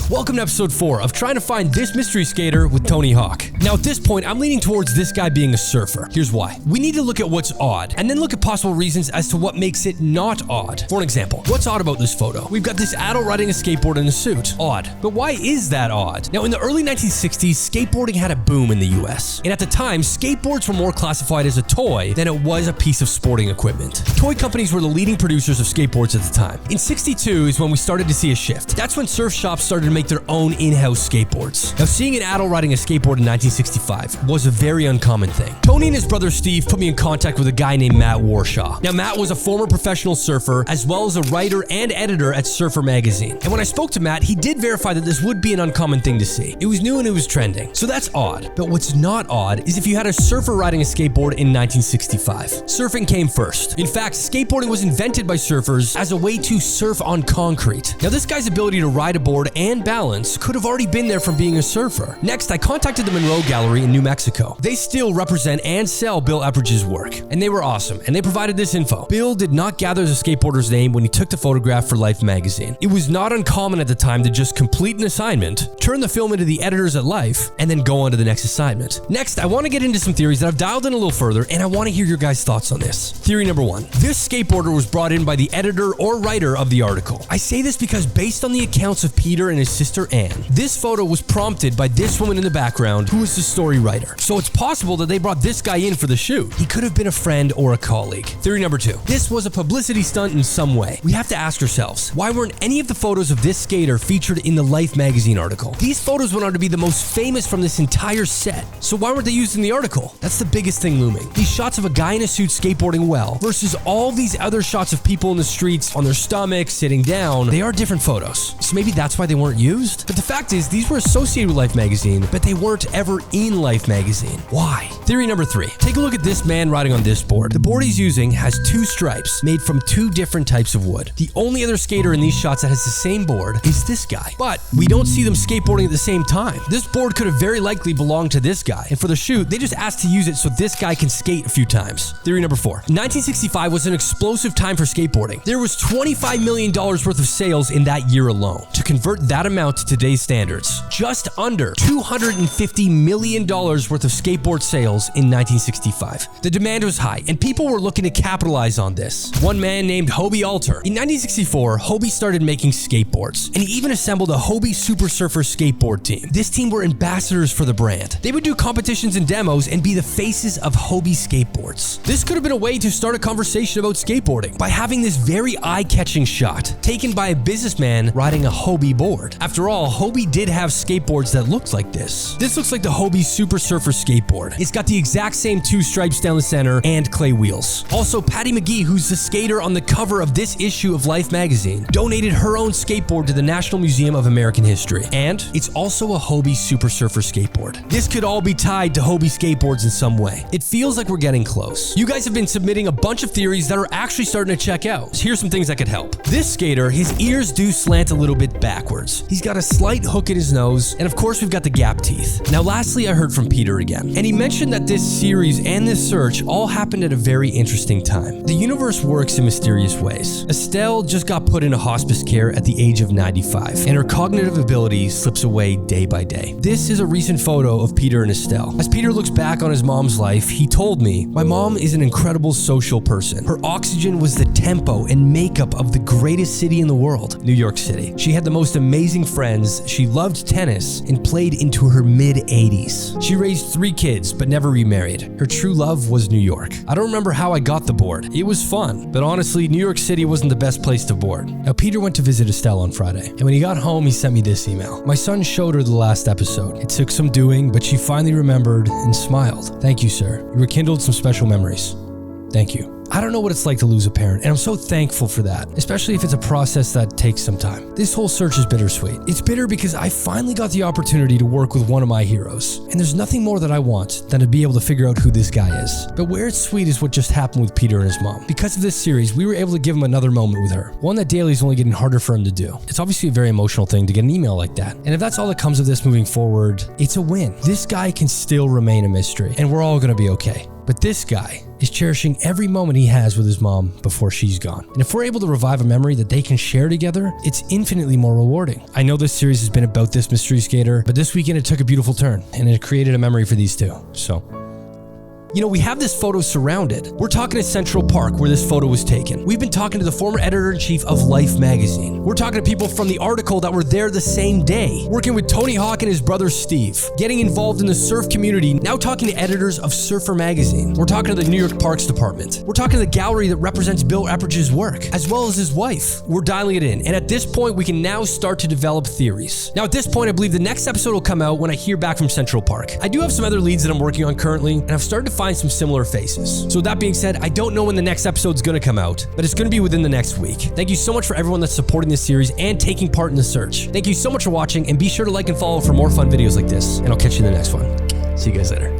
Welcome to episode 4 of trying to find this mystery skater with Tony Hawk. Now at this point, I'm leaning towards this guy being a surfer. Here's why. We need to look at what's odd, and then look at possible reasons as to what makes it not odd. For an example, what's odd about this photo? We've got this adult riding a skateboard in a suit. Odd. But why is that odd? Now in the early 1960s, skateboarding had a boom in the US. And at the time, skateboards were more classified as a toy than it was a piece of sporting equipment. Toy companies were the leading producers of skateboards at the time. In 62 is when we started to see a shift. That's when surf shops started to make their own in-house skateboards. Now seeing an adult riding a skateboard in 1965 was a very uncommon thing. Tony and his brother Steve put me in contact with a guy named Matt Warshaw. Now Matt was a former professional surfer as well as a writer and editor at Surfer magazine. And when I spoke to Matt, he did verify that this would be an uncommon thing to see. It was new and it was trending. So that's odd. But what's not odd is if you had a surfer riding a skateboard in 1965. Surfing came first. In fact, skateboarding was invented by surfers as a way to surf on concrete. Now this guy's ability to ride a board and balance could have already been there from being a surfer. Next, I contacted the Monroe Gallery in New Mexico. They still represent and sell Bill Epridge's work, and they were awesome, and they provided this info. Bill did not gather the skateboarder's name when he took the photograph for Life magazine. It was not uncommon at the time to just complete an assignment, turn the film into the editors at Life, and then go on to the next assignment. Next, I want to get into some theories that I've dialed in a little further, and I want to hear your guys' thoughts on this. Theory number 1. This skateboarder was brought in by the editor or writer of the article. I say this because based on the accounts of Peter and his sister Anne, this photo was prompted by this woman in the background who was the story writer. So it's possible that they brought this guy in for the shoot. He could have been a friend or a colleague. Theory number 2. This was a publicity stunt in some way. We have to ask ourselves, why weren't any of the photos of this skater featured in the Life magazine article? These photos went on to be the most famous from this entire set. So why weren't they used in the article? That's the biggest thing looming. These shots of a guy in a suit skateboarding well versus all these other shots of people in the streets on their stomachs, sitting down, they are different photos. So maybe that's why they weren't used? But the fact is, these were associated with Life magazine, but they weren't ever in Life magazine. Why? Theory number 3. Take a look at this man riding on this board. The board he's using has 2 stripes made from 2 different types of wood. The only other skater in these shots that has the same board is this guy. But we don't see them skateboarding at the same time. This board could have very likely belonged to this guy, and for the shoot, they just asked to use it so this guy can skate a few times. Theory number 4. 1965 was an explosive time for skateboarding. There was $25 million worth of sales in that year alone. To convert that amount to today's standards, just under $250 million worth of skateboard sales in 1965. The demand was high, and people were looking to capitalize on this. One man named Hobie Alter. In 1964, Hobie started making skateboards, and he even assembled a Hobie Super Surfer skateboard team. This team were ambassadors for the brand. They would do competitions and demos and be the faces of Hobie skateboards. This could have been a way to start a conversation about skateboarding by having this very eye-catching shot taken by a businessman riding a Hobie board. After all, Hobie did have skateboards that looked like this. This looks like the Hobie Super Surfer skateboard. It's got the exact same 2 stripes down the center and clay wheels. Also, Patty McGee, who's the skater on the cover of this issue of Life magazine, donated her own skateboard to the National Museum of American History. And it's also a Hobie Super Surfer skateboard. This could all be tied to Hobie skateboards in some way. It feels like we're getting close. You guys have been submitting a bunch of theories that are actually starting to check out. Here's some things that could help. This skater, his ears do slant a little bit backwards. He's got a slight hook in his nose, and of course we've got the gap teeth. Now lastly, I heard from Peter again, and he mentioned that this series and this search all happened at a very interesting time. The universe works in mysterious ways. Estelle just got put into hospice care at the age of 95, and her cognitive ability slips away day by day. This is a recent photo of Peter and Estelle. As Peter looks back on his mom's life, he told me, "My mom is an incredible social person. Her oxygen was the tempo and makeup of the greatest city in the world, New York City. She had the most amazing friends, she loved tennis, and played into her mid-80s. She raised 3 kids, but never remarried. Her true love was New York. I don't remember how I got the board. It was fun, but honestly, New York City wasn't the best place to board." Now, Peter went to visit Estelle on Friday, and when he got home, he sent me this email. "My son showed her the last episode. It took some doing, but she finally remembered and smiled. Thank you, sir. You rekindled some special memories. Thank you." I don't know what it's like to lose a parent, and I'm so thankful for that, especially if it's a process that takes some time. This whole search is bittersweet. It's bitter because I finally got the opportunity to work with one of my heroes, and there's nothing more that I want than to be able to figure out who this guy is. But where it's sweet is what just happened with Peter and his mom. Because of this series, we were able to give him another moment with her, one that daily is only getting harder for him to do. It's obviously a very emotional thing to get an email like that, and if that's all that comes of this moving forward, it's a win. This guy can still remain a mystery, and we're all gonna be okay. But this guy is cherishing every moment he has with his mom before she's gone. And if we're able to revive a memory that they can share together, it's infinitely more rewarding. I know this series has been about this mystery skater, but this weekend it took a beautiful turn and it created a memory for these two. So, you know, we have this photo surrounded. We're talking at Central Park where this photo was taken. We've been talking to the former editor-in-chief of Life magazine. We're talking to people from the article that were there the same day. Working with Tony Hawk and his brother Steve. Getting involved in the surf community. Now talking to editors of Surfer magazine. We're talking to the New York Parks Department. We're talking to the gallery that represents Bill Epridge's work, as well as his wife. We're dialing it in. And at this point, we can now start to develop theories. Now at this point, I believe the next episode will come out when I hear back from Central Park. I do have some other leads that I'm working on currently, and I've started to find some similar faces. So with that being said, I don't know when the next episode's gonna come out, but it's gonna be within the next week. Thank you so much for everyone that's supporting this series and taking part in the search. Thank you so much for watching, and be sure to like and follow for more fun videos like this, and I'll catch you in the next one. See you guys later.